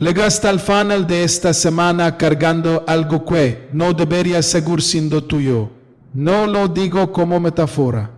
Llegaste al final de esta semana cargando algo que no debería seguir siendo tuyo. No lo digo como metáfora.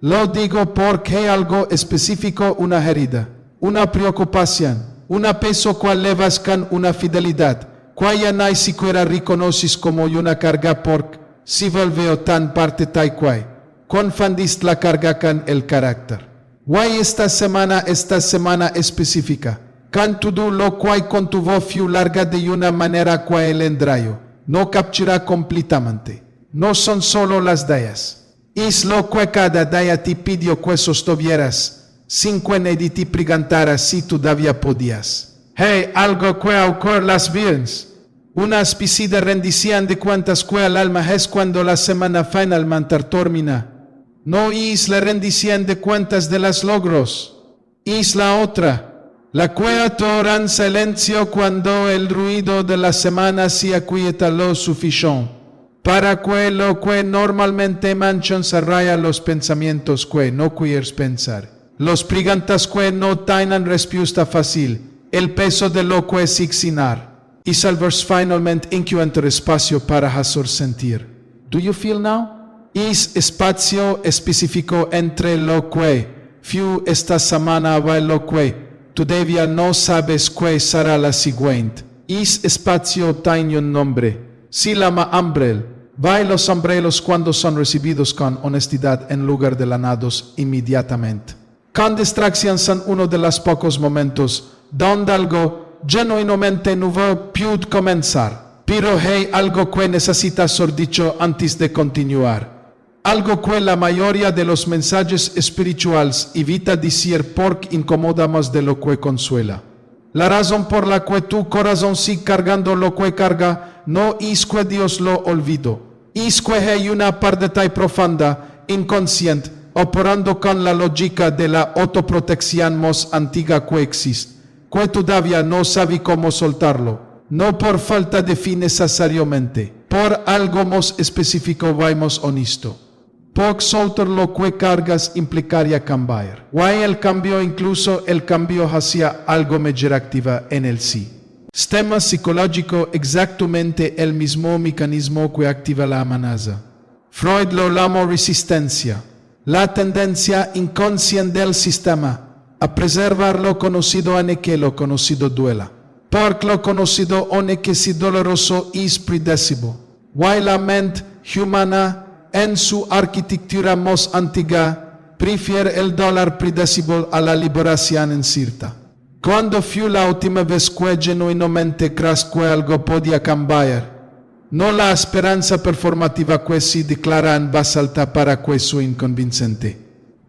Lo digo porque algo específico, una herida, una preocupación, una peso cual levas con una fidelidad, cual ya no siquiera reconoces como una carga porque si volvió tan parte tai quai. Confundiste la carga con el carácter. Guay esta semana específica. Can todo lo cual con tu voz larga de una manera cual el endrayo no captura completamente. No son solo las dayas. Es lo que cada daya te pidió que sostuvieras, sin que nadie te preguntara si todavía podías. Hey, algo que ocurre las viernes. Una especie de rendición de cuentas que el alma es cuando la semana finalmente termina. No es la rendición de cuentas de los logros. Es la otra. La que torna en silencio cuando el ruido de la semana se aquieta lo suficiente. Para que lo que normalmente manchan se raya los pensamientos que no quieres pensar. Los preguntas que no tienen respuesta fácil. El peso de lo que es ignorar. Y salvarse finalmente encuentra espacio para hacer sentir. Do you feel now? Es espacio específico entre lo que fue esta semana y lo que todavía no sabes que será la siguiente. Es espacio tiene un nombre. Se llama umbrel. Va los umbrelos cuando son recibidos con honestidad en lugar de lanados inmediatamente. Con distracción son uno de los pocos momentos donde algo genuinamente nuevo puede comenzar. Pero hay algo que necesita ser dicho antes de continuar. Algo que la mayoría de los mensajes espirituales evita decir porque incomoda más de lo que consuela. La razón por la que tu corazón sigue cargando lo que carga no es que Dios lo olvidó. Es que hay una parte tan profunda, inconsciente, operando con la lógica de la autoprotección más antigua que existe, que todavía no sabe cómo soltarlo. No por falta de fin necesariamente, por algo más específico y más honesto. Porque soltar lo que cargas implicaría cambiar. Guay el cambio, incluso el cambio hacia algo mejor activa en el sí. Sistema psicológico exactamente el mismo mecanismo que activa la amenaza. Freud lo llamó resistencia. La tendencia inconsciente del sistema a preservar lo conocido aunque lo conocido duela. Porque lo conocido aunque si doloroso es predecible. Guay la mente humana en su arquitectura más antigua, prefiere el dólar predecible a la liberación incierta. Cuando fue la última vez que genuinamente crees que algo podía cambiar? No la esperanza performativa que se declara en voz alta para que sea inconvincente.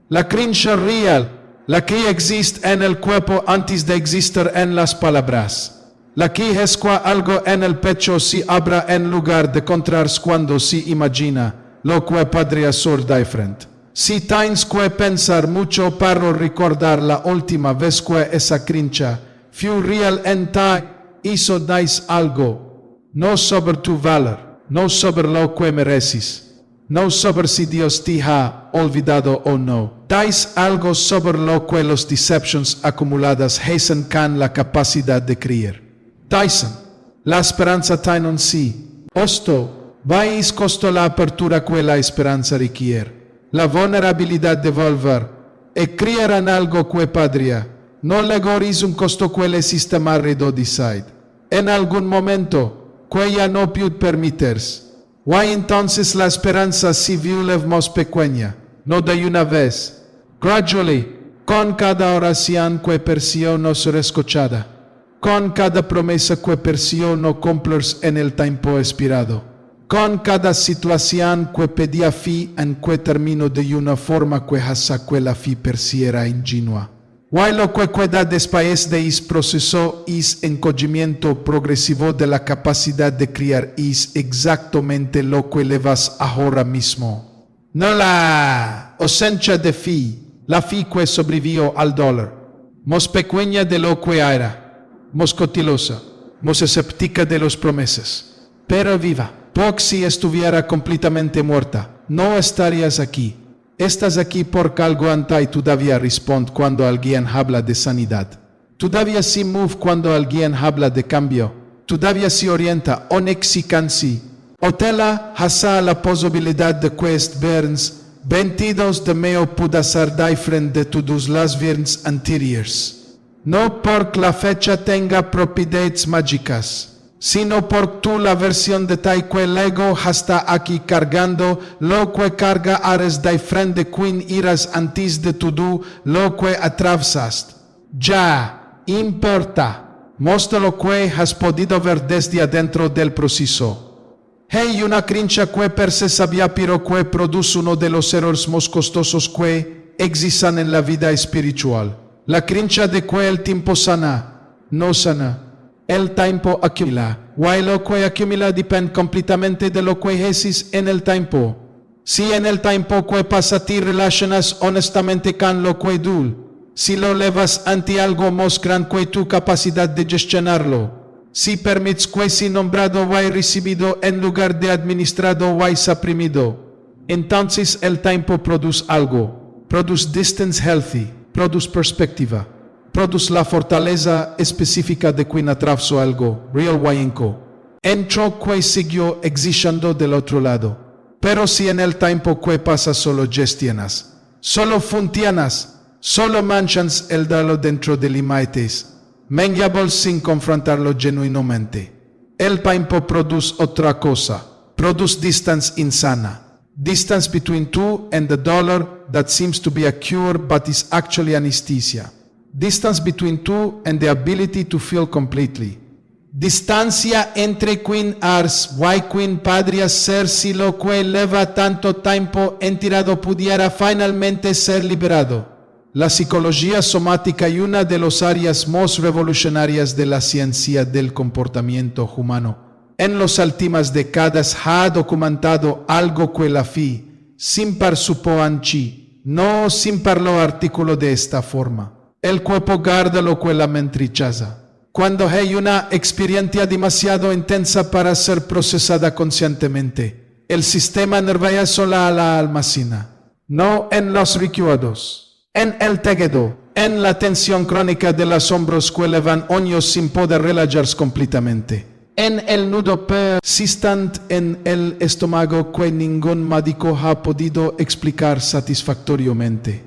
La creencia real, la que existe en el cuerpo antes de existir en las palabras. La que es que algo en el pecho se abra en lugar de encontrarse cuando se imagina lo que podría ser diferente. Si tienes que pensar mucho para recordar la última vez que esa creencia fue real en ti, eso dice algo. No sobre tu valor, no sobre lo que mereces, no sobre si Dios te ha olvidado o no. Dice algo sobre lo que los deceptions acumuladas hacen con la capacidad de creer. Dicen, la esperanza tiene un sí. Esto vais costo la apertura que la esperanza requiere. La vulnerabilidad de volver y creer en algo que podría. No legores un costo que el sistema decide. En algún momento, que ya no puede permitirse. O entonces la esperanza se vuelve más pequeña, no de una vez. Gradually, con cada oración que percibió no ser escuchada. Con cada promesa que percibió no cumplirse en el tiempo esperado. Con cada situación que pedía fe en que terminó de una forma que hace que la fe pareciera ingenua. Y lo que queda después de ese proceso es encogimiento progresivo de la capacidad de crear es exactamente lo que le vas ahora mismo. No la ausencia de fe, la fe que sobrevivió al dólar, más pequeña de lo que era, más cautelosa, más escéptica de las promesas, pero viva. Porque si estuviera completamente muerta, no estarías aquí. Estás aquí porque algo en ti todavía responde cuando alguien habla de sanidad. Todavía si move cuando alguien habla de cambio. Todavía si orienta, onexicansi. Otela hasa la posibilidad de quest verns, 22 de meo puda ser diferente de todos las verns anteriores. No porque la fecha tenga propiedades mágicas, sino porque tú la versión de taikwe lego hasta aquí cargando, lo que carga ares diferente queen iras antes de todo lo que atravesast. Ya, importa. Mostra lo que has podido ver desde adentro del proceso. Hey, una crincha que per se sabía pero que produce uno de los errores más costosos que existan en la vida espiritual. La crincha de que el tiempo sana, no sana. El tiempo acumula. Why lo que acumula depende completamente de lo que haces en el tiempo. Si en el tiempo que pasa te relacionas honestamente con lo que dul. Si lo levas ante algo más grande que tu capacidad de gestionarlo. Si permites que si nombrado o recibido en lugar de administrado o suprimido. Entonces el tiempo produce algo. Produce distance healthy. Produce perspectiva. Produce la fortaleza específica de quien atravesó algo. Real wayenko. Entró que siguió existiendo del otro lado. Pero si en el tiempo que pasa solo gestionas. Solo funcionas. Solo manchas el dalo dentro de límites, mengiables sin confrontarlo genuinamente. El tiempo produce otra cosa, produce distance insana. Distance between tú and the dollar that seems to be a cure but is actually anesthesia. Distance between tú and the ability to feel completely. Distancia entre quien ars, y quien podría ser si lo que lleva tanto tiempo enterrado pudiera finalmente ser liberado. La psicología somática es una de las áreas más revolucionarias de la ciencia del comportamiento humano. En las últimas décadas ha documentado algo que la FI, sin par supo anchi, no sin par lo artículo de esta forma. El cuerpo guarda lo que la mente rechaza. Cuando hay una experiencia demasiado intensa para ser procesada conscientemente, el sistema nervioso la almacena. No en los recuerdos. En el tejido, en la tensión crónica de los hombros que levan años sin poder relajarse completamente. En el nudo persistente en el estómago que ningún médico ha podido explicar satisfactoriamente.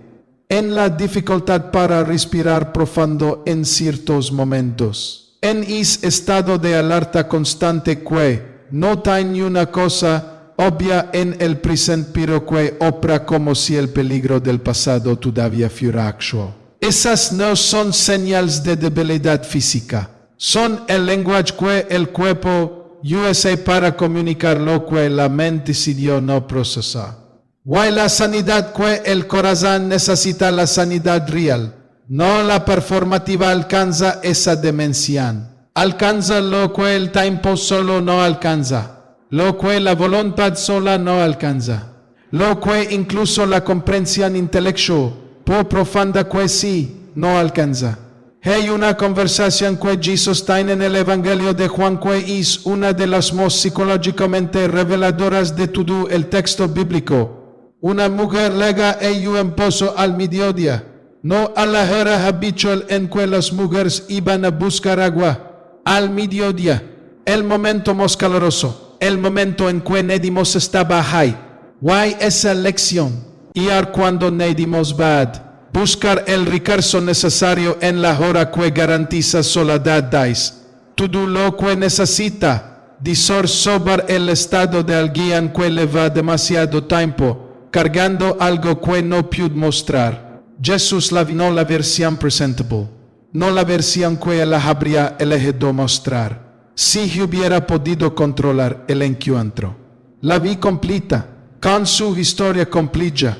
En la dificultad para respirar profundo en ciertos momentos. En ese estado de alerta constante que no tiene una cosa obvia en el presente pero que opera como si el peligro del pasado todavía fuera actual. Esas no son señales de debilidad física. Son el lenguaje que el cuerpo usa para comunicar lo que la mente decidió no procesar. Y la sanidad que el corazón necesita la sanidad real. No la performativa alcanza esa dimensión. Alcanza lo que el tiempo solo no alcanza. Lo que la voluntad sola no alcanza. Lo que incluso la comprensión intelectual, por profunda que sí, no alcanza. Hay una conversación que Jesús tiene en el Evangelio de Juan que es una de las más psicológicamente reveladoras de todo el texto bíblico. Una mujer lega un pozo al mediodía, no a la hora habitual en que las mujeres iban a buscar agua. Al mediodía, el momento más caluroso. El momento en que Nedimos estaba ahí. Why esa lección? Y cuando Nedimos bad, buscar el recurso necesario en la hora que garantiza soledad dais. Todo lo que necesita, disor sobre el estado de alguien que le va demasiado tiempo, cargando algo que no puede mostrar. Jesús la vino la versión presentable, no la versión que él habría elegido mostrar. Si hubiera podido controlar el encuentro. La vi completa, con su historia completa,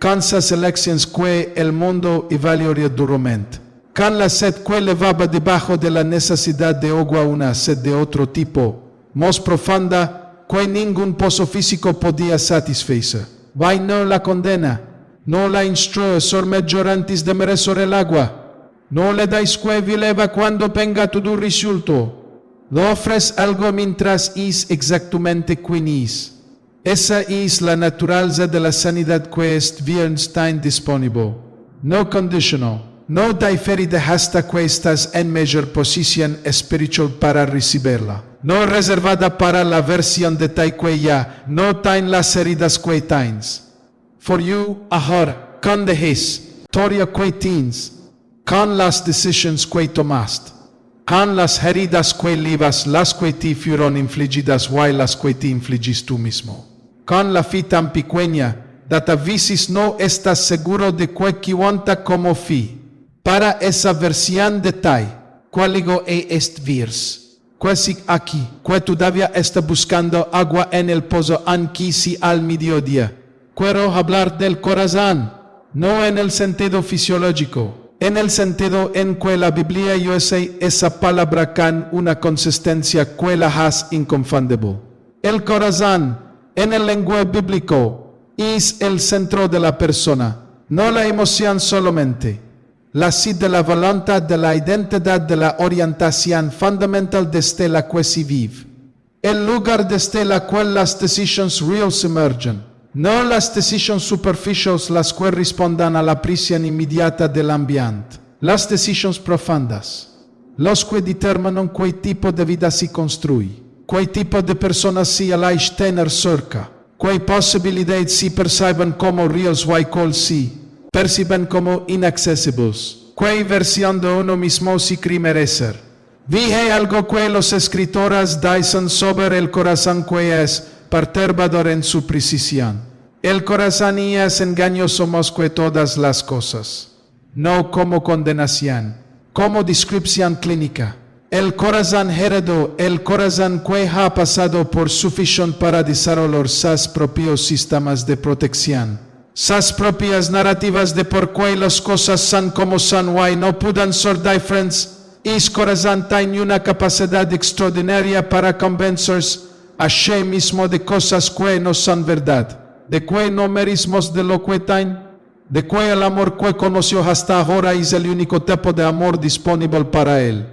con las elecciones que el mundo evaluaría duramente, con la sed que levaba debajo de la necesidad de agua una sed de otro tipo, más profunda, que ningún pozo físico podía satisfacer. Vai no la condena, no la instruye ser mejor antes de merecer el agua, no le dais que vileva cuando venga todo resultado. Lo ofrece algo mientras es exactamente quien es. Esa es la naturaleza de la sanidad que es Wittgenstein disponible. No conditional. no diferide hasta que estás en mejor posición espiritual para recibirla. No reservada para la versión de tai que ya no tain las heridas que tains. For you, ahora, con dejes, toria que tins, con las decisions que tomaste, con las heridas que livas, las que te fueron infligidas, y las que te infligís tú mismo. Con la fe tan pequeña, data visis no estás seguro de que cuenta como fe. Para esa versión de tai, cualigo est virs. Quasi aquí, que todavía está buscando agua en el pozo anki si al mediodía. Quiero hablar del corazón, no en el sentido fisiológico, en el sentido en que la Biblia usa esa palabra con una consistencia que la hace inconfundible. El corazón, en el lenguaje bíblico, es el centro de la persona, no la emoción solamente. La sed de la voluntad, de la identidad, de la orientación fundamental desde la que se vive. El lugar desde la cual las decisiones reales emergen. No las decisiones superficiales las que respondan a la presión inmediata del ambiente. Las decisiones profundas. Los que determinan qué tipo de vida se construye. Qué tipo de personas se elige tener cerca. Qué posibilidades se perciben como reales y cuál se perciben como inaccesibles. ¿Qué versión de uno mismo se cree merecer? Dije algo que los escritores dicen sobre el corazón que es perturbador en su precisión. El corazón es engañoso más que todas las cosas. No como condenación, como descripción clínica. El corazón heredó, el corazón que ha pasado por sufficient para desarrollar sus propios sistemas de protección. Sus propias narrativas de por qué las cosas son como son y no pueden ser diferentes. Es corazón tiene una capacidad extraordinaria para convencerse a sí mismo de cosas que no son verdad, de que no merecemos de lo que tiene, de que el amor que conoció hasta ahora es el único tipo de amor disponible para él,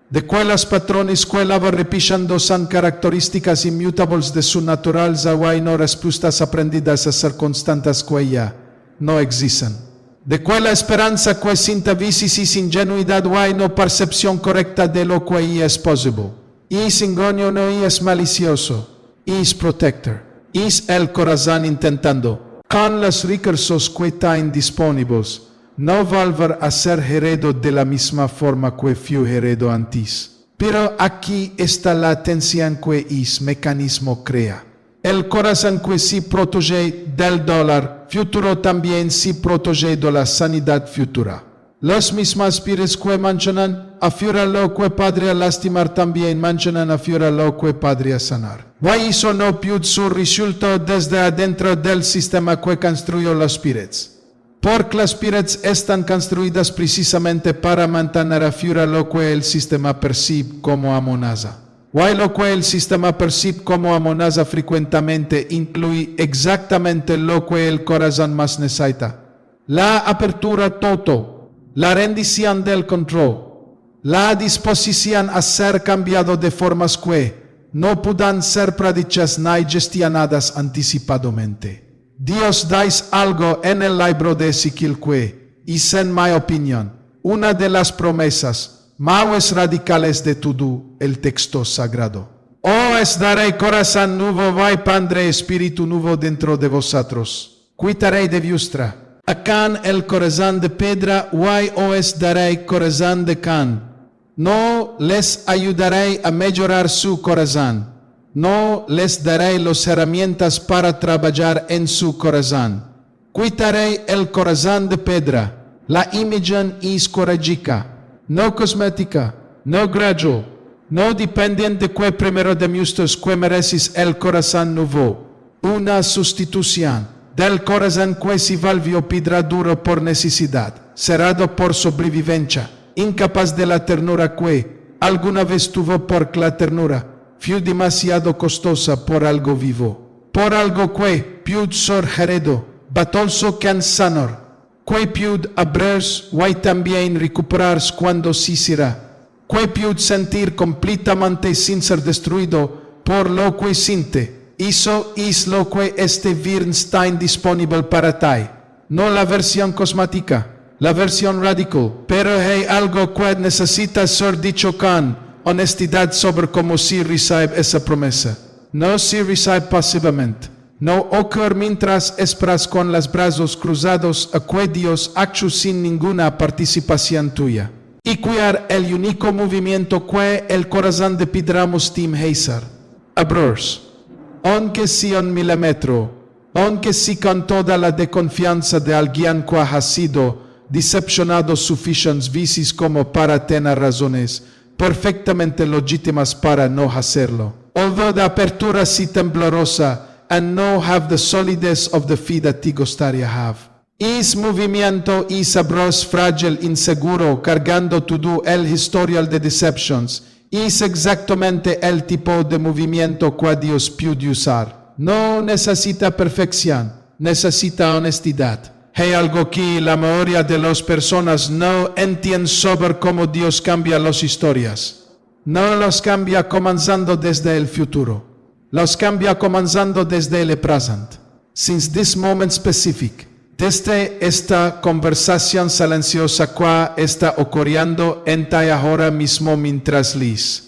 de que los patrones que la va repitiendo son características inmutables de su naturaleza y no respuestas aprendidas a ser constantes que ya no existen. De que la esperanza que siente visis es ingenuidad y no percepción correcta de lo que es posible. Es engaño, no es malicioso, es protector, es el corazón intentando, con los recursos que tienen disponibles, no volver a ser heredo de la misma forma que fue heredo antes. Pero aquí está la tensión que es mecanismo crea. El corazón que se protege del dólar futuro también se protege de la sanidad futura. Los mismos espíritus que manchanan afuera lo que podría lastimar también manchanan afuera lo que podría sanar. Y eso no puede ser resultado desde adentro del sistema que construyó los espíritus. Porque las espíritus están construidas precisamente para mantener afuera lo que el sistema percibe como amenaza. Y lo que el sistema percibe como amenaza frecuentemente incluye exactamente lo que el corazón más necesita. La apertura total, la rendición del control, la disposición a ser cambiado de formas que no puedan ser predichas ni gestionadas anticipadamente. Dios dice algo en el libro de Ezequiel que es, en mi opinión, una de las promesas más radicales de todo el texto sagrado. Os daré corazón nuevo y pondré espíritu nuevo dentro de vosotros. Quitaré de vuestra acá el corazón de piedra y os daré corazón de carne. No les ayudaré a mejorar su corazón. No les daré las herramientas para trabajar en su corazón. Quitaré el corazón de piedra. La imagen es quirúrgica, no cosmética, no gradual, no dependiente de que primero demuestres que mereces el corazón nuevo. Una sustitución del corazón que se volvió piedra dura por necesidad, cerrado por sobrevivencia, incapaz de la ternura que alguna vez tuvo porque la ternura fue demasiado costosa por algo vivo, por algo que puede ser heredado, batolso can sanar, que puede abrirse y también recuperarse cuando se será, que puede sentir completamente sin ser destruido por lo que siente. Eso es lo que este Wittgenstein disponible para ti, no la versión cosmética, La versión radical. Pero hay algo que necesita ser dicho con honestidad sobre cómo se recibe esa promesa. No se recibe pasivamente. No ocurre mientras esperas con los brazos cruzados a que Dios actúe sin ninguna participación tuya. Y cuidar el único movimiento que el corazón de Pidramus Tim Heiser. Abros. Aunque sea 1 milímetro, aunque sea con toda la desconfianza de alguien que ha sido decepcionado suficientes veces como para tener razones perfectamente legítimas para no hacerlo. Although the apertura si temblorosa and no have the solidez of the fee that te gustaría have. Es movimiento y sabros frágil, inseguro, cargando todo el historial de deceptions. Es exactamente el tipo de movimiento que Dios puede usar. No necesita perfección, necesita honestidad. Hay algo que la mayoría de las personas no entienden sobre cómo Dios cambia las historias. No los cambia comenzando desde el futuro. Los cambia comenzando desde el presente. Since this moment specific. Desde esta conversación silenciosa que está ocurriendo en ti ahora mismo mientras lees.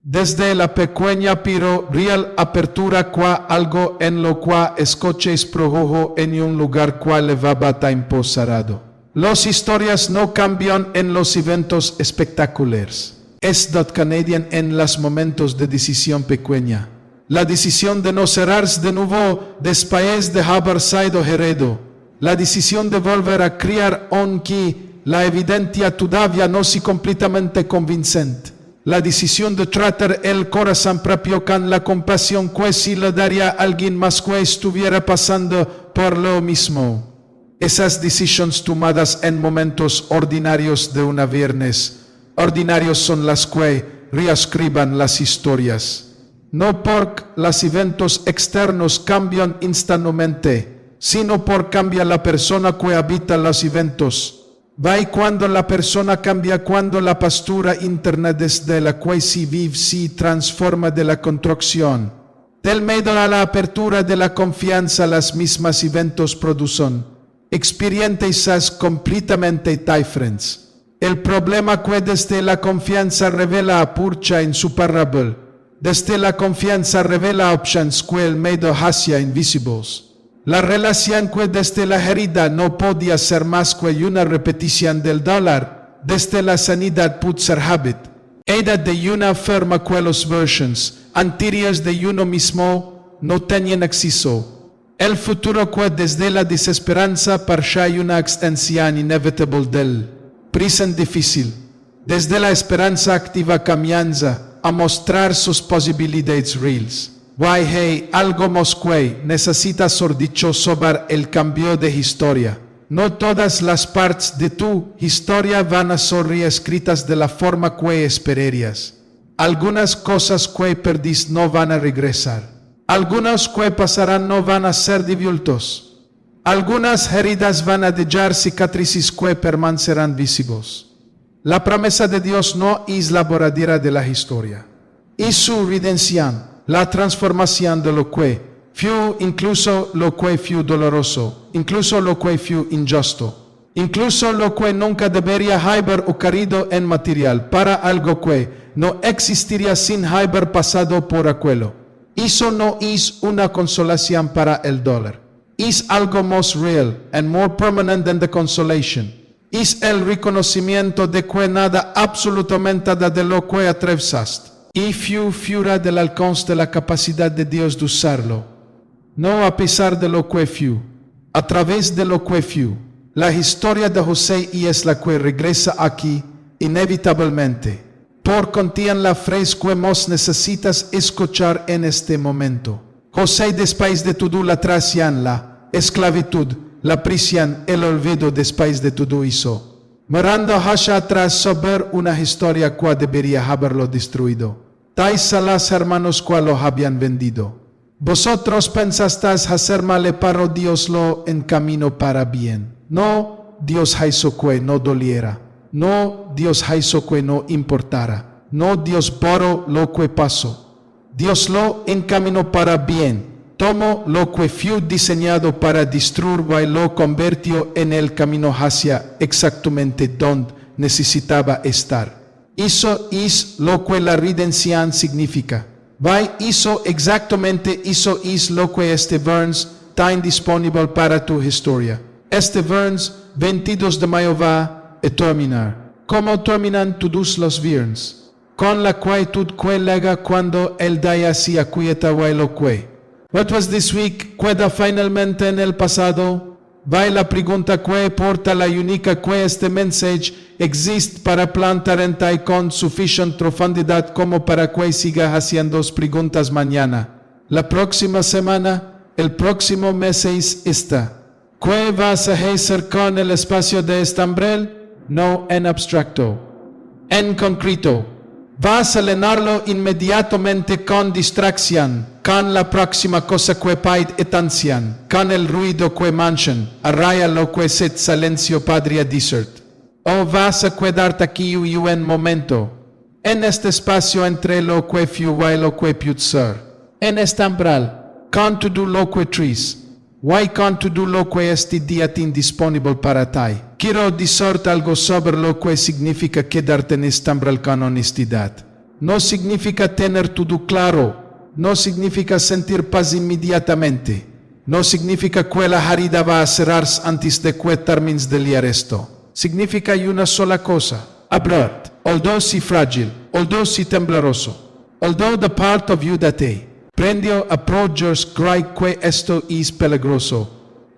Desde la pequeña pero real apertura que algo en lo que escuches produjo en un lugar que llevaba tiempo cerrado. Las historias no cambian en los eventos espectaculares. Es that Canadian en los momentos de decisión pequeña. La decisión de no cerrarse de nuevo después de haber sido herido. La decisión de volver a crear aunque la evidencia todavía no sea completamente convincente. La decisión de tratar el corazón propio con la compasión que si le daría a alguien más que estuviera pasando por lo mismo. Esas decisiones tomadas en momentos ordinarios de un viernes, ordinarios son las que reescriban las historias. No porque los eventos externos cambian instantáneamente, sino por cambiar la persona que habita los eventos. Va cuando la persona cambia, cuando la postura interna desde la que se vive se transforma de la contracción. Del miedo a la apertura de la confianza, los mismos eventos producen experiencias completamente diferentes. El problema que desde la confianza revela a Purcha insuperable. Desde la confianza revela options que el miedo hacia invisibles. La relación que desde la herida no podía ser más que una repetición del dólar, desde la sanidad puede ser habit. Era de una forma que los versions anteriores de uno mismo no tenían acceso. El futuro que desde la desesperanza parece una extensión inevitable del presente difícil. Desde la esperanza activa comienza a mostrar sus posibilidades reales. Hay algo más que necesita ser dicho sobre el cambio de historia. No todas las partes de tu historia van a ser reescritas de la forma que esperarías. Algunas cosas que perdiste no van a regresar. Algunas que pasarán no van a ser devueltos. Algunas heridas van a dejar cicatrices que permanecerán visibles. La promesa de Dios no es la borradera de la historia. Es su redención. La transformación de lo que fue, incluso lo que fue doloroso, incluso lo que fue injusto, incluso lo que nunca debería haber ocurrido en material, para algo que no existiría sin haber pasado por aquello. Eso no es una consolación para el dólar. Es algo más real and more permanent than the consolation. Es el reconocimiento de que nada, absolutamente nada de lo que atravesaste y fue fuera del alcance de la capacidad de Dios de usarlo. No a pesar de lo que fue, a través de lo que fue. La historia de José y es la que regresa aquí, inevitablemente, por contiene la frase que más necesitas escuchar en este momento. José, después de todo la traición, la esclavitud, la prisión, el olvido después de todo eso, mirando hacia atrás sobre una historia que debería haberlo destruido. Tais a los hermanos que lo habían vendido. Vosotros pensasteis hacer mal, pero Dios lo encaminó para bien. No, Dios hizo que no doliera. No, Dios hizo que no importara. No, Dios borró lo que pasó. Dios lo encaminó para bien. Tomó lo que fue diseñado para destruir y lo convirtió en el camino hacia exactamente donde necesitaba estar. Eso es lo que la redención significa. Eso exactamente eso es lo que este verso está disponible para tu historia. Este verso 22 de mayo va a terminar. ¿Cómo terminan todos los viernes? Con la quietud que llega cuando el día se aquieta y lo que. What was this week? Queda finalmente en el pasado. Va la pregunta que porta la única que este mensaje existe para plantar en ti con suficiente profundidad como para que siga haciendo preguntas mañana. La próxima semana, el próximo mes es esta. ¿Qué vas a hacer con el espacio de Estambrel? No en abstracto, en concreto. Vas a llenarlo inmediatamente con distracción, con la próxima cosa que pide atención, con el ruido que manchan, arraya lo que set silencio podría decir. O vas a quedarte aquí y un momento, en este espacio entre lo que fue y lo que puede ser, en Estambral, con todo lo que tris. Why con todo lo que este día tiene disponible para ti? Quiero decirte algo sobre lo que significa quedarte en Estambral con honestidad. No significa tener todo claro. No significa sentir paz inmediatamente. No significa que la herida va a cerrarse antes de que termines de leer esto. Significa una sola cosa. Abrirte. Although si frágil, although si tembloroso, although the part of you that prendió a Progers cree que esto es peligroso.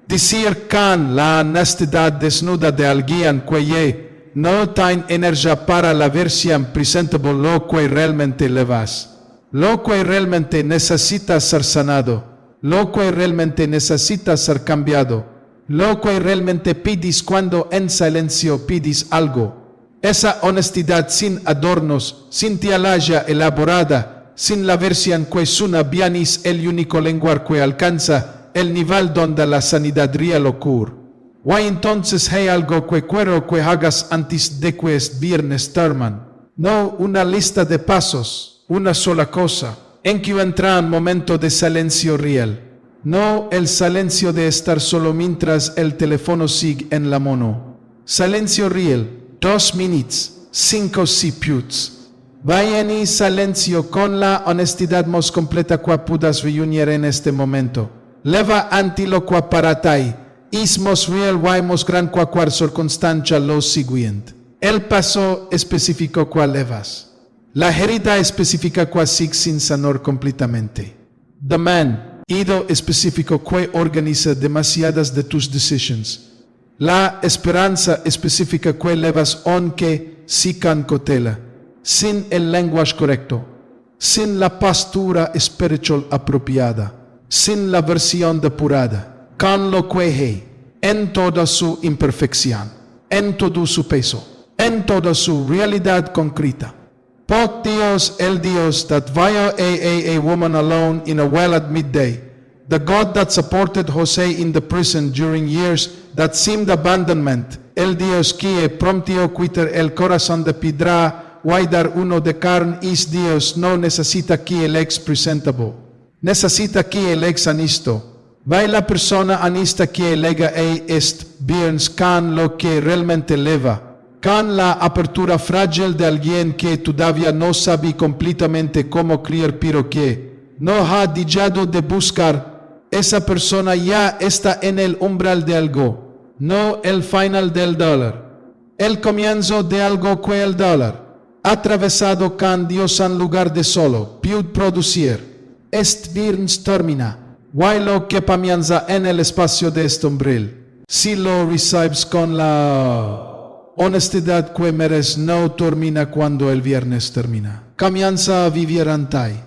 Decir con la honestidad desnuda de alguien que no tiene energía para la versión presentable lo que realmente le vas. Lo que realmente necesita ser sanado. Lo que realmente necesita ser cambiado. Lo que realmente pides cuando en silencio pides algo. Esa honestidad sin adornos, sin teología elaborada, sin la versión que suena bien es el único lenguaje que alcanza el nivel donde la sanidad real ocurre. O entonces hay algo que quiero que hagas antes de que este viernes termine. No una lista de pasos, una sola cosa, en que entra un momento de silencio real. No el silencio de estar solo mientras el teléfono sigue en la mano. Silencio real, 2 minutos, 5 minutos. Vayan y silencio con la honestidad más completa que puedas reunir en este momento. Leva ante lo que para ti es más real y más gran que cualquier circunstancia lo siguiente. El paso específico que levas. La herida específica que sigue sin sanar completamente. The man, ido específico que organiza demasiadas de tus decisiones. La esperanza específica que levas aunque si con cautela. Sin el lenguaje correcto, sin la postura espiritual apropiada, sin la versión depurada, con lo que hay, en toda su imperfección, en todo su peso, en toda su realidad concreta. Por Dios, el Dios that via a woman alone in a well at midday, the God that supported Jose in the prison during years that seemed abandonment, el Dios que promptió quitar el corazón de piedra, Guardar uno de carne es Dios, no necesita que el ex presentable. Necesita que el ex honesto. Va la persona honesta que elega este viernes con lo que realmente leva. Con la apertura frágil de alguien que todavía no sabe completamente cómo creer pero que no ha dejado de buscar. Esa persona ya está en el umbral de algo. No el final del dólar. El comienzo de algo que el dólar. Atravesado con Dios en lugar de solo, puede producir. Este viernes termina, y lo que comienza en el espacio de este umbril. Si lo recibes con la honestidad que mereces, no termina cuando el viernes termina. Comienza a vivir en ti.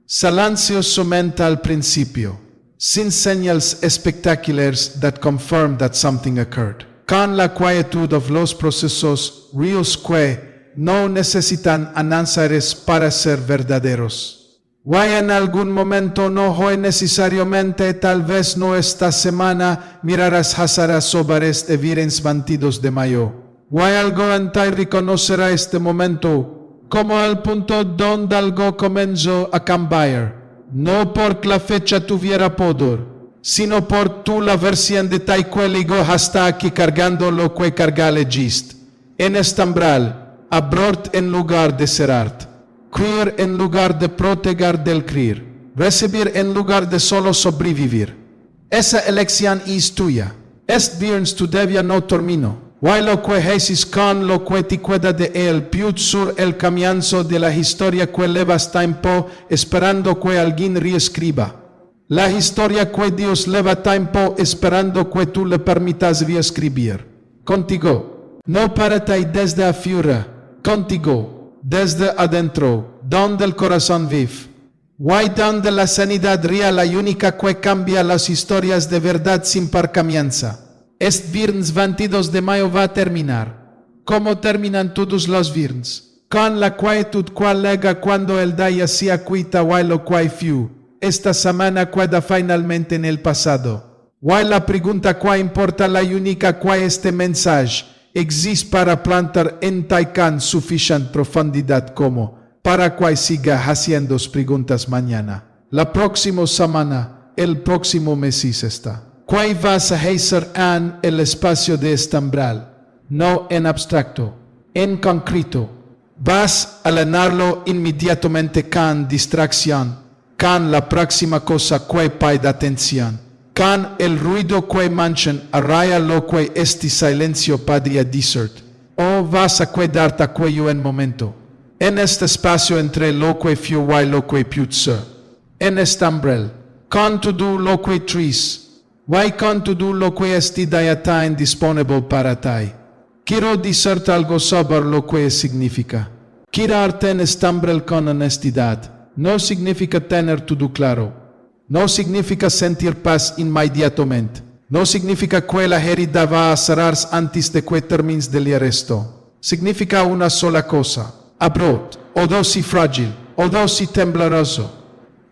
Silencio solamente al principio, sin señales espectaculares that confirm that something occurred. Con la quietud de los procesos reales que no necesitan anuncios para ser verdaderos. O en algún momento no fue necesariamente, tal vez no esta semana, mirarás Hazara sobre este viernes 22 de mayo. O algo en ti reconocerá este momento como el punto donde algo comenzó a cambiar. no porque la fecha tuviera poder, sino por tu la versión de tai ligo hasta aquí cargando lo que cargale gist. En estambral, abrort en lugar de cerrart, creer en lugar de proteger del creer, recibir en lugar de solo sobrevivir. Esa elección es tuya. Est viernes tu devia no termino. Why lo que Jesus con lo que ti queda de él, piut sur el comienzo de la historia que levas tiempo esperando que alguien reescriba. La historia que Dios leva tiempo esperando que tú le permitas reescribir. Contigo, no para ti desde afuera, contigo, desde adentro, donde el corazón vive. Why donde la sanidad real la única que cambia las historias de verdad sin par comienza. Este viernes 22 de mayo va a terminar. Como terminan todos los viernes. Con la quietud cual lega cuando el día se acuita while lo quai fiu. Esta semana queda finalmente en el pasado. While la pregunta que importa la única que este mensaje existe para plantar en Taikan suficiente profundidad como para que siga haciendo preguntas mañana. La próxima semana, el próximo mes está. ¿Cuál vas a hacer en el espacio de estambral? No en abstracto, en concreto. Vas a llenarlo inmediatamente con distracción, con la próxima cosa que pide atención, con el ruido que manchan arraya lo que este silencio podría decir. O vas a quedarte a cuello en momento. En este espacio entre lo que fiu y lo que piutse. En estambral, con todo lo que tris. Why con todo lo que este día está indisponible para ti. Quiero decirte algo sobre lo que significa. Quedarte en estambral con honestidad no significa tener todo claro. No significa sentir paz inmediatamente. No significa que la herida va a cerrarse antes de que termines del resto. Significa una sola cosa. Abrot, although si fragile, although si tembloroso.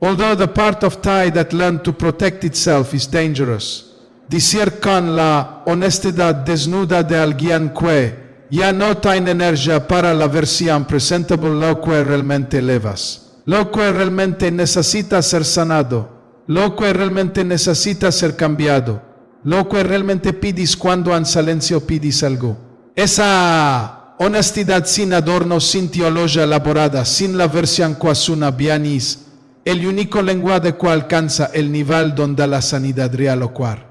Although the part of Thai that learned to protect itself is dangerous, decir con la honestidad desnuda de alguien que ya no tiene energía para la versión presentable lo que realmente levas, lo que realmente necesita ser sanado, lo que realmente necesita ser cambiado, lo que realmente pides cuando en silencio pides algo. Esa honestidad sin adornos, sin teología elaborada, sin la versión cuasuna bianis, el único lenguaje que alcanza el nivel donde la sanidad real ocurre.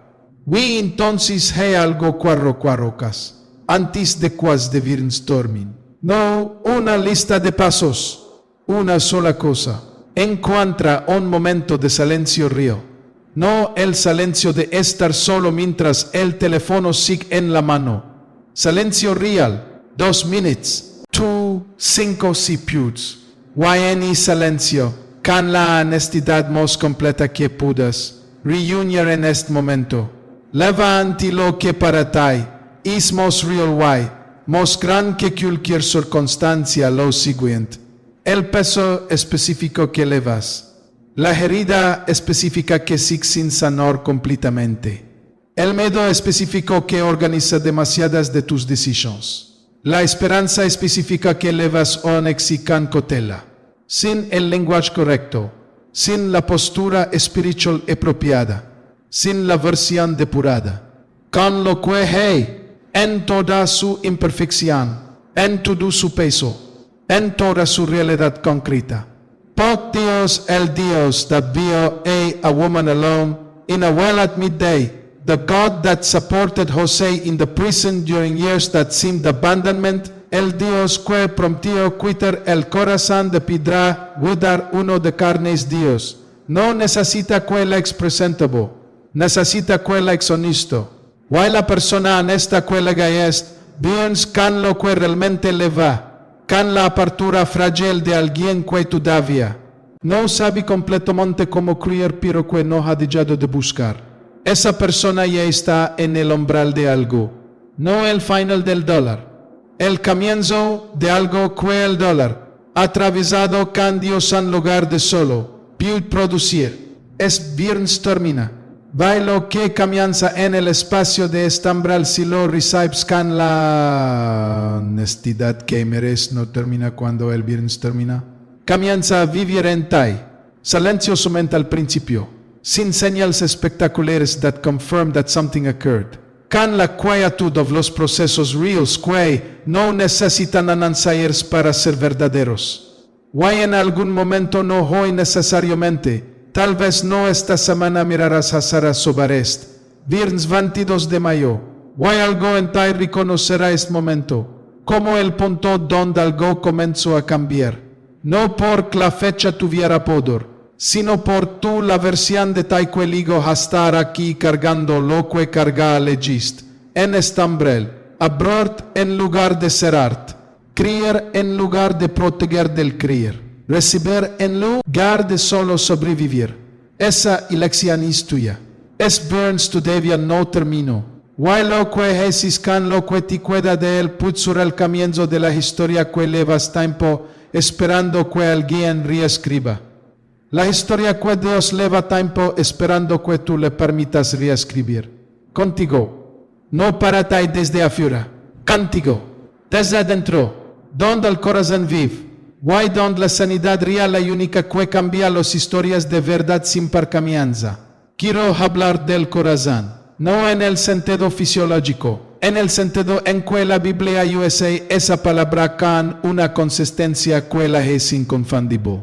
We entonces hay algo cuarrocas, antes de cuas de viernes dormin. No una lista de pasos, una sola cosa. Encuentra un momento de silencio río. No el silencio de estar solo mientras el teléfono sigue en la mano. Silencio real, 2 minutos, 5 segundos. Why silencio? Con la honestidad más completa que puedas, reunir en este momento. Levante lo que para ti es más real way, más gran que cualquier circunstancia lo siguiente. El peso específico que levas. La herida específica que sigue sin sanar completamente. El miedo específico que organiza demasiadas de tus decisiones. La esperanza específica que levas o con cautela. Sin el lenguaje correcto, sin la postura espiritual apropiada, sin la versión depurada, con lo que hay en toda su imperfección, en todo su peso, en toda su realidad concreta. Por Dios, el Dios that vio a woman alone in a well at midday, the God that supported Jose in the prison during years that seemed abandonment, el Dios que prometió quitar el corazón de piedra, guardar uno de carnes Dios. No necesita que el ex presentable, necesita que el ex honesto. Why la persona honesta que le es, bien can lo que realmente le va, can la apertura frágil de alguien que todavía no sabe completamente cómo creer, pero que no ha dejado de buscar. Esa persona ya está en el umbral de algo, no el final del dólar. El comienzo de algo que el dólar, atravesado con Dios en lugar de solo, puede producir. Es viernes termina. Bailo que comienza en el espacio de estambral si lo recibes con la honestidad que mereces no termina cuando el viernes termina. Comienza a vivir en ti. silenciosamente al principio, sin señales espectaculares that confirm that something occurred. Con la quietud de los procesos reales que no necesitan anuncios para ser verdaderos. Why en algún momento no hoy necesariamente, tal vez no esta semana mirarás a Sara sobre esto. Viernes 22 de mayo. Why algo en ti reconocerá este momento, como el punto donde algo comenzó a cambiar. No porque la fecha tuviera poder, sino por tu la versión de ti que eligo a estar aquí cargando lo que carga legist. En estambrel, abrir en lugar de cerrar, creer en lugar de proteger del creer, recibir en lugar de solo sobrevivir. Esa elección es tuya. Es Burns todavía no terminó. Why lo que Jesús can lo que te queda de él put sur el comienzo de la historia que llevas tiempo esperando que alguien reescriba. La historia que Dios lleva tiempo esperando que tú le permitas reescribir. Contigo. No para ti desde afuera. Contigo. Desde adentro. Donde el corazón vive. Why donde la sanidad real y única que cambia las historias de verdad sin percamianza. Quiero hablar del corazón, no en el sentido fisiológico, en el sentido en que la Biblia usa esa palabra con una consistencia que la es inconfundible.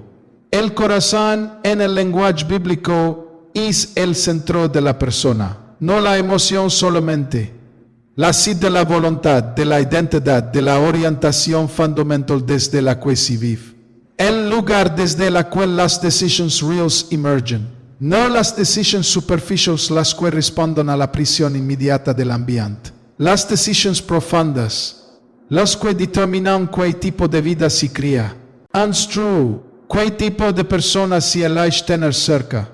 El corazón en el lenguaje bíblico es el centro de la persona, no la emoción solamente. La sede de la voluntad, de la identidad, de la orientación fundamental desde la que se vive. El lugar desde la cual las decisiones reales emergen. No las decisiones superficiales las que responden a la presión inmediata del ambiente. Las decisiones profundas, las que determinan qué tipo de vida se crea. True, qué tipo de personas se elige tener cerca.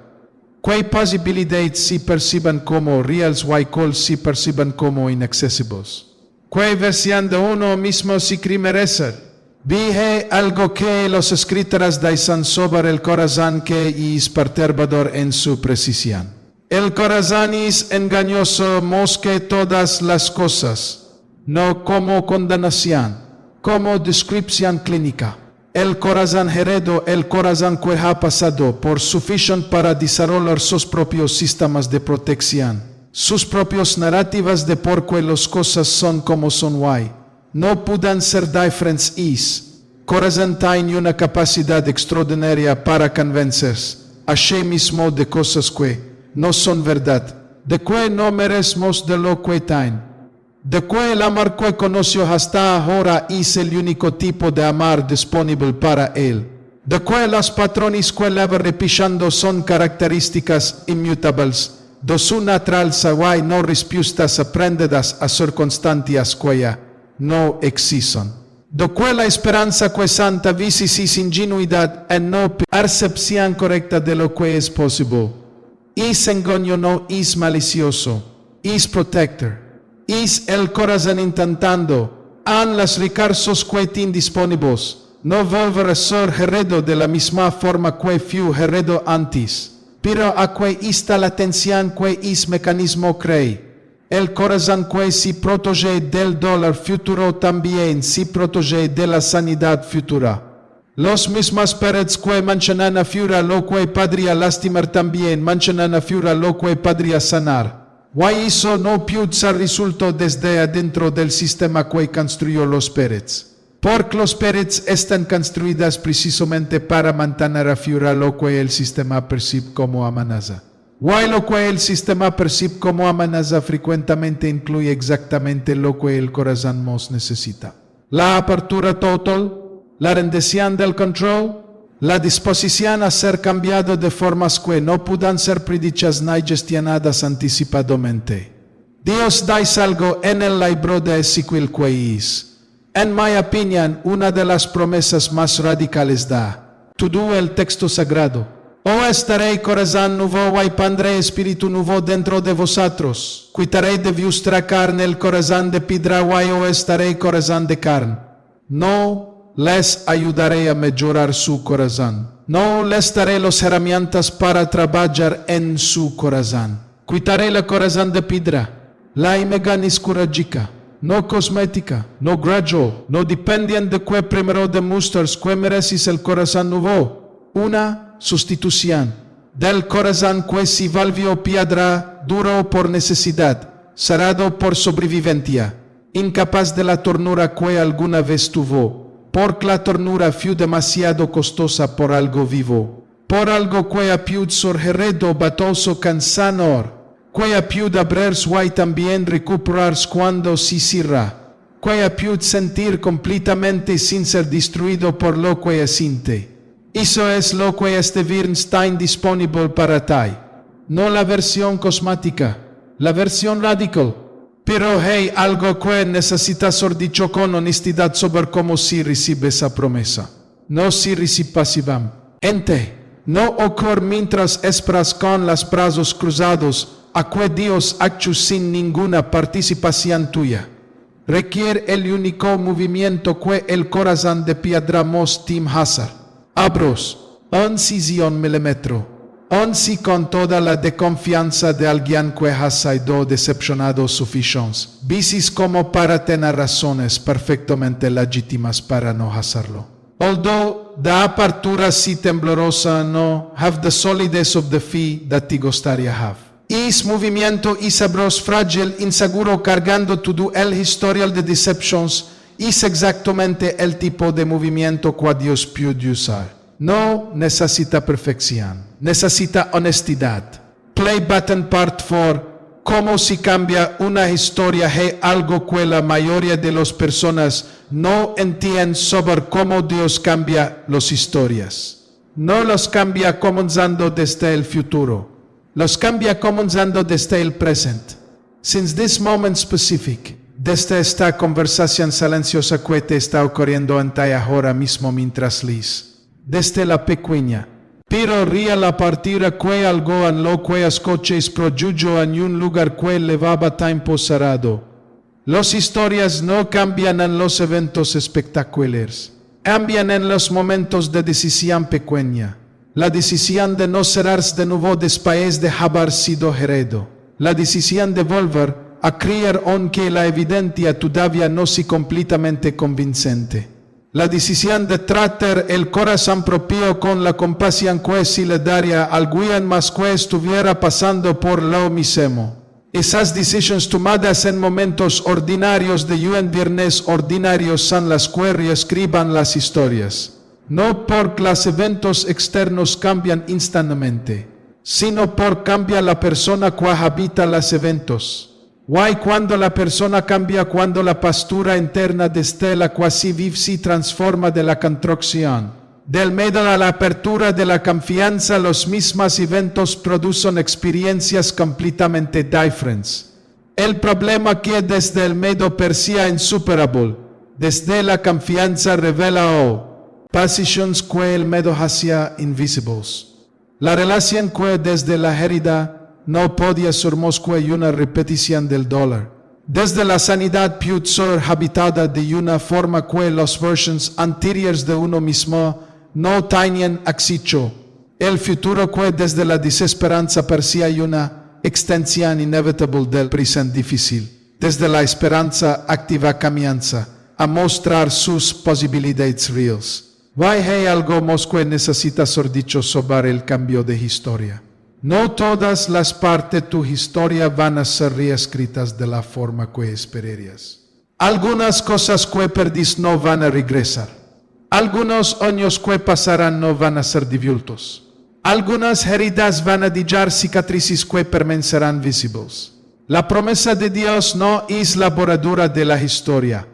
Qué posibilidades se perciben como reales y cuáles se perciben como inaccesibles. Qué versión de uno mismo se cree merecer. Dije algo que los escritores dicen sobre el corazón que es perturbador en su precisión. El corazón es engañoso más que todas las cosas, no como condenación, como descripción clínica. El corazón heredó el corazón que ha pasado por suficiente para desarrollar sus propios sistemas de protección, sus propias narrativas de por qué las cosas son como son hoy. No pueden ser diferentes. Corazón tiene una capacidad extraordinaria para convencerse a sí mismo de cosas que no son verdad, de que no merecemos de lo que tiene, de que el amor que conoció hasta ahora es el único tipo de amor disponible para él, de que los patrones que le va repitiendo son características inmutables, de su naturaleza y no respuestas aprendidas a circunstancias que ya no existen. De que la esperanza que santa visi es ingenuidad en no percepción correcta de lo que es posible. Es engaño no es malicioso, es protector, es el corazón intentando, en los recursos que tiene disponibles, no volver a ser heredo de la misma forma que fue heredo antes, pero a que está la tensión que es mecanismo cree. El corazón que se protege del dolor futuro también se protege de la sanidad futura. Los mismos paredes que manchan a fuera lo que podría lastimar también manchan a fuera lo que podría sanar. Y eso no puede ser resuelto desde adentro del sistema que construyó los paredes. Porque los paredes están construidas precisamente para mantener a fuera lo que el sistema percibe como amenaza. Y lo que el sistema percibe como amenaza frecuentemente incluye exactamente lo que el corazón más necesita. La apertura total, la rendición del control, la disposición a ser cambiado de formas que no puedan ser predichas ni gestionadas anticipadamente. Dios dice algo en el libro de Ezequiel que es, en mi opinión, una de las promesas más radicales da todo el texto sagrado. O estaré corazón nuevo y pondré espíritu nuevo dentro de vosotros. Quitaré de vuestra carne el corazón de piedra y o estaré corazón de carne. No les ayudaré a mejorar su corazón. No les daré las herramientas para trabajar en su corazón. Quitaré el corazón de piedra. La imagen es quirúrgica, no cosmética, no gradual, no dependen de que primero demuestras que mereces el corazón nuevo. Una sustitución, del corazón que se volvió piedra, duro por necesidad, cerrado por sobrevivencia, incapaz de la ternura que alguna vez tuvo, porque la ternura fue demasiado costosa por algo vivo, por algo que ha più sorgeredo batoso cansanor, que ha più abrir y también recuperar cuando se cierra, que ha più sentir completamente sin ser destruido por lo que siente. Eso es lo que este está disponible para ti. No la versión cosmática, la versión radical. Pero hay algo que necesitas ser dicho con honestidad sobre cómo se recibe esa promesa. No se recibe pasivamente. No ocurre mientras esperas con los brazos cruzados a que Dios actúe sin ninguna participación tuya. Requiere el único movimiento que el corazón de piedra mos tim hacer. Abros, un sisión milímetro, si con toda la desconfianza de alguien que ha sido decepcionado suficientes, bicis como para tener razones perfectamente legítimas para no hacerlo. Although the apertura si temblorosa no have the solidez of the fee that te gustaría have. Es movimiento y sabros frágil, inseguro, cargando todo el historial de deceptions, es exactamente el tipo de movimiento que Dios puede usar. No necesita perfección, necesita honestidad. Play button part 4. Cómo se cambia una historia es algo que la mayoría de las personas no entienden sobre cómo Dios cambia las historias. No los cambia comenzando desde el futuro. Los cambia comenzando desde el presente. Since this moment specific, desde esta conversación silenciosa que te está ocurriendo en ti ahora mismo mientras lees. Desde la pequeña, pero real a partir que algo en lo que escuches produjo en un lugar que llevaba tiempo cerrado. Las historias no cambian en los eventos espectaculares, cambian en los momentos de decisión pequeña. La decisión de no cerrarse de nuevo después de haber sido herido. La decisión de volver a creer aunque la evidencia todavía no sea completamente convincente. La decisión de tratar el corazón propio con la compasión que se le daría a alguien más que estuviera pasando por lo mismo. Esas decisiones tomadas en momentos ordinarios de un viernes ordinarios son las que reescriban las historias. No porque los eventos externos cambian instantáneamente, sino porque cambia la persona que habita los eventos. Why cuando la persona cambia, cuando la postura interna desde la quasi vive se transforma de la construcción. Del miedo a la apertura de la confianza, los mismos eventos producen experiencias completamente diferentes. El problema que desde el miedo parecía insuperable, desde la confianza revela positions que el miedo hacía invisibles. La relación que desde la herida no podía ser más que una repetición del dolor. Desde la sanidad puede ser habitada de una forma que las versiones anteriores de uno mismo no tenían acceso. El futuro que desde la desesperanza parecía una extensión inevitable del presente difícil. Desde la esperanza activa comienza a mostrar sus posibilidades reales. Hay algo más que necesita ser dicho sobre el cambio de historia. No todas las partes de tu historia van a ser reescritas de la forma que esperarías. Algunas cosas que perdiste no van a regresar. Algunos años que pasarán no van a ser devueltos. Algunas heridas van a dejar cicatrices que permanecerán visibles. La promesa de Dios no es la borradura de la historia,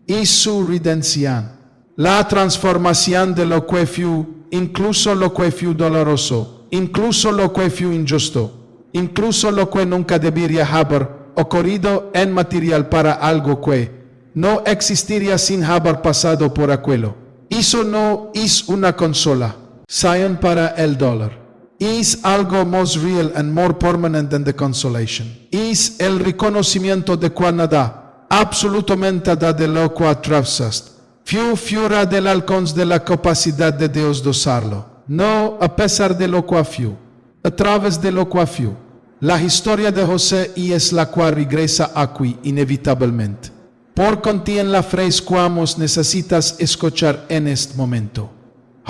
es su redención. La transformación de lo que fue, incluso lo que fue doloroso, incluso lo que fue injusto, incluso lo que nunca debería haber ocurrido en material para algo que no existiría sin haber pasado por aquello. Eso no es una consola, sign para el dolor. Es algo más real and more permanent than the consolation. Es el reconocimiento de que nada, absolutamente nada de lo que atravesaste, fue fuera del alcance de la capacidad de Dios de usarlo. No a pesar de lo que fue, a través de lo que fue. La historia de José es la cual regresa aquí inevitablemente. Por contiene la frase que necesitas escuchar en este momento.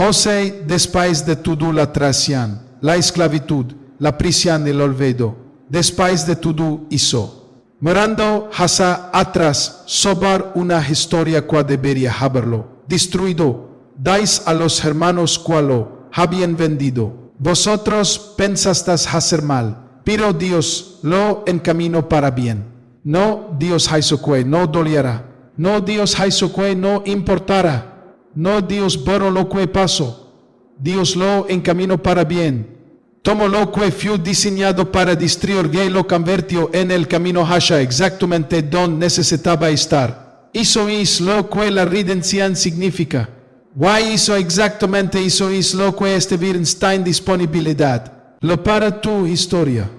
José, después de tudo la traición, la esclavitud, la prisión y el olvido, después de tudo hizo, mirando hacia atrás, sobre una historia que debería haberlo destruido, dais a los hermanos que lo habían vendido. Vosotros pensasteis hacer mal, pero Dios lo encaminó para bien. No Dios hizo que no doliera, no Dios hizo que no importara. No Dios borró lo que pasó, Dios lo encaminó para bien. Tomó lo que fue diseñado para destruir y lo convirtió en el camino hacia exactamente donde necesitaba estar. Eso es lo que la redención significa. Why hizo exactamente eso es lo que este virus está en disponibilidad. Lo para tu historia.